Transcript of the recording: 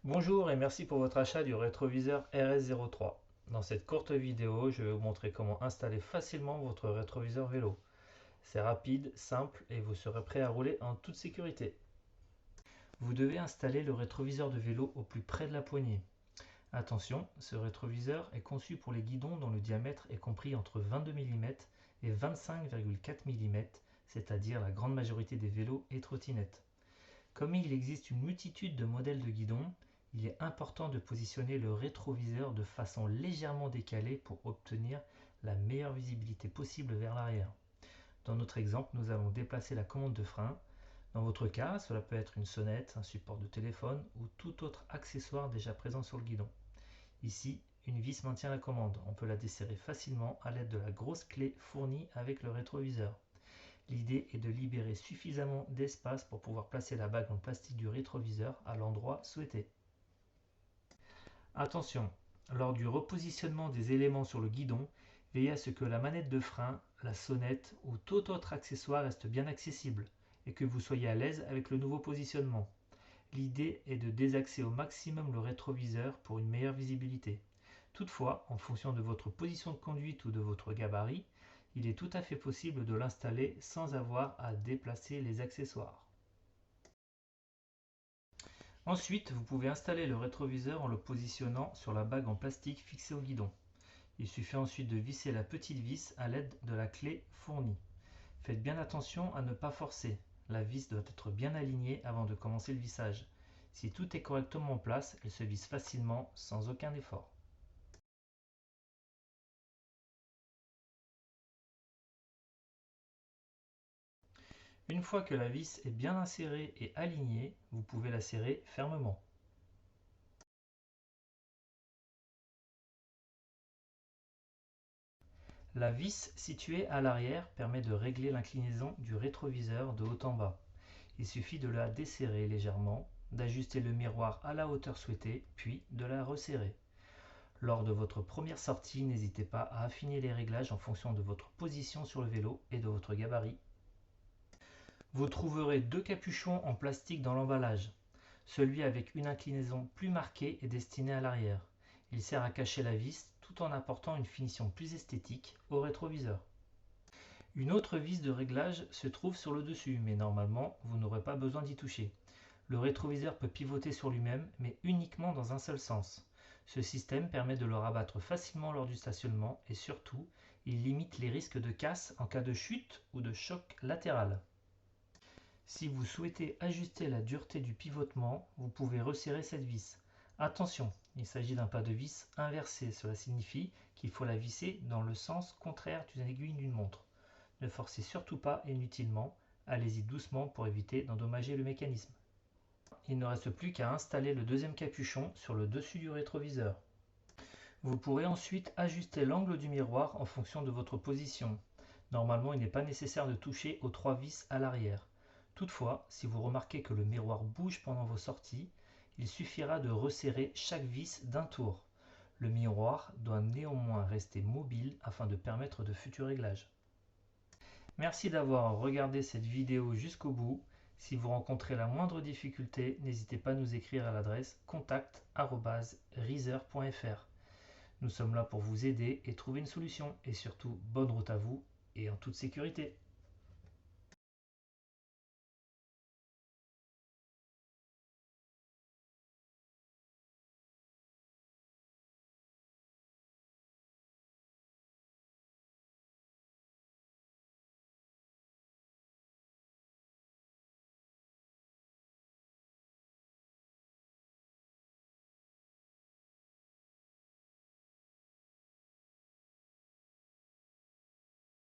Bonjour et merci pour votre achat du rétroviseur RS03. Dans cette courte vidéo, je vais vous montrer comment installer facilement votre rétroviseur vélo. C'est rapide, simple et vous serez prêt à rouler en toute sécurité. Vous devez installer le rétroviseur de vélo au plus près de la poignée. Attention, ce rétroviseur est conçu pour les guidons dont le diamètre est compris entre 22 mm et 25,4 mm, c'est-à-dire la grande majorité des vélos et trottinettes. Comme il existe une multitude de modèles de guidons, il est important de positionner le rétroviseur de façon légèrement décalée pour obtenir la meilleure visibilité possible vers l'arrière. Dans notre exemple, nous allons déplacer la commande de frein. Dans votre cas, cela peut être une sonnette, un support de téléphone ou tout autre accessoire déjà présent sur le guidon. Ici, une vis maintient la commande. On peut la desserrer facilement à l'aide de la grosse clé fournie avec le rétroviseur. L'idée est de libérer suffisamment d'espace pour pouvoir placer la bague en plastique du rétroviseur à l'endroit souhaité. Attention, lors du repositionnement des éléments sur le guidon, veillez à ce que la manette de frein, la sonnette ou tout autre accessoire reste bien accessible et que vous soyez à l'aise avec le nouveau positionnement. L'idée est de désaxer au maximum le rétroviseur pour une meilleure visibilité. Toutefois, en fonction de votre position de conduite ou de votre gabarit, il est tout à fait possible de l'installer sans avoir à déplacer les accessoires. Ensuite, vous pouvez installer le rétroviseur en le positionnant sur la bague en plastique fixée au guidon. Il suffit ensuite de visser la petite vis à l'aide de la clé fournie. Faites bien attention à ne pas forcer. La vis doit être bien alignée avant de commencer le vissage. Si tout est correctement en place, elle se visse facilement sans aucun effort. Une fois que la vis est bien insérée et alignée, vous pouvez la serrer fermement. La vis située à l'arrière permet de régler l'inclinaison du rétroviseur de haut en bas. Il suffit de la desserrer légèrement, d'ajuster le miroir à la hauteur souhaitée, puis de la resserrer. Lors de votre première sortie, n'hésitez pas à affiner les réglages en fonction de votre position sur le vélo et de votre gabarit. Vous trouverez deux capuchons en plastique dans l'emballage. Celui avec une inclinaison plus marquée est destiné à l'arrière. Il sert à cacher la vis tout en apportant une finition plus esthétique au rétroviseur. Une autre vis de réglage se trouve sur le dessus, mais normalement vous n'aurez pas besoin d'y toucher. Le rétroviseur peut pivoter sur lui-même, mais uniquement dans un seul sens. Ce système permet de le rabattre facilement lors du stationnement et surtout, il limite les risques de casse en cas de chute ou de choc latéral. Si vous souhaitez ajuster la dureté du pivotement, vous pouvez resserrer cette vis. Attention, il s'agit d'un pas de vis inversé, cela signifie qu'il faut la visser dans le sens contraire d'une aiguille d'une montre. Ne forcez surtout pas inutilement, allez-y doucement pour éviter d'endommager le mécanisme. Il ne reste plus qu'à installer le deuxième capuchon sur le dessus du rétroviseur. Vous pourrez ensuite ajuster l'angle du miroir en fonction de votre position. Normalement, il n'est pas nécessaire de toucher aux trois vis à l'arrière. Toutefois, si vous remarquez que le miroir bouge pendant vos sorties, il suffira de resserrer chaque vis d'un tour. Le miroir doit néanmoins rester mobile afin de permettre de futurs réglages. Merci d'avoir regardé cette vidéo jusqu'au bout. Si vous rencontrez la moindre difficulté, n'hésitez pas à nous écrire à l'adresse contact@reezer.fr. Nous sommes là pour vous aider et trouver une solution. Et surtout, bonne route à vous et en toute sécurité.